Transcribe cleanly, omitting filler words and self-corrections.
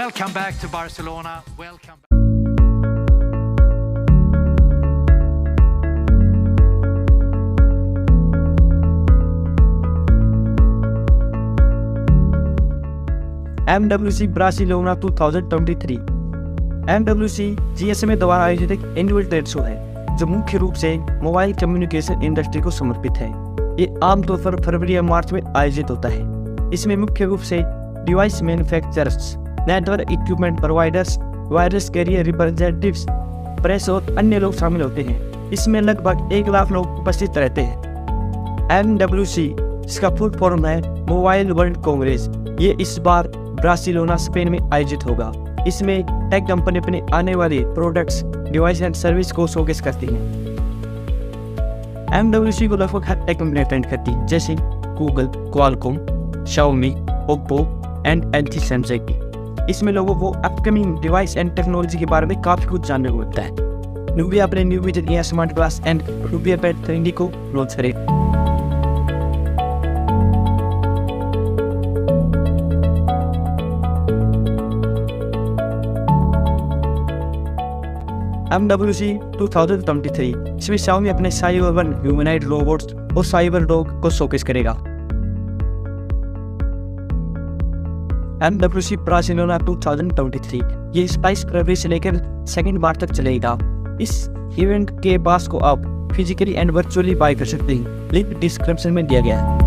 Welcome back to Barcelona. Welcome back. MWC Barcelona 2023 MWC GSMA द्वारा आयोजित एक annual trade show है जो मुख्य रूप से मोबाइल कम्युनिकेशन इंडस्ट्री को समर्पित है। ये आमतौर पर फरवरी या मार्च में आयोजित होता है। इसमें मुख्य रूप से device manufacturers, network equipment providers, wireless carrier representatives, press और अन्य लोग शामिल होते हैं। इसमें लगभग 1 लाख लोग उपस्थित रहते हैं। MWC इसका फुल फॉर्म है मोबाइल वर्ल्ड कांग्रेस। ये इस बार बार्सिलोना स्पेन में आयोजित होगा। इसमें टेक कंपनी अपने आने वाले प्रोडक्ट्स, डिवाइस एंड सर्विस को शोकेस करती हैं। MWC को लगभग हर टेक कंपनी अटेंड करती है, जैसे Google, Qualcomm, Xiaomi, Oppo and LG Samsung. इसमें लोगों को अपकमिंग डिवाइस एंड टेक्नोलॉजी के बारे में काफी कुछ जानने को मिलता है। Nubia अपने new vision air smart glass and Nubia tagtelindia को लॉन्च करेगा। MWC 2023 इसमें Xiaomi अपने साइबर वन ह्यूमनॉइड रोबोट्स और साइबर डॉग को शोकेस करेगा। MWC बार्सिलोना 2023 ये 22 फरवरी से लेकर 2 मार्च तक चलेगा। इस इवेंट के पास को आप फिजिकली एंड वर्चुअली बाय कर सकते हैं। लिंक डिस्क्रिप्शन में दिया गया है।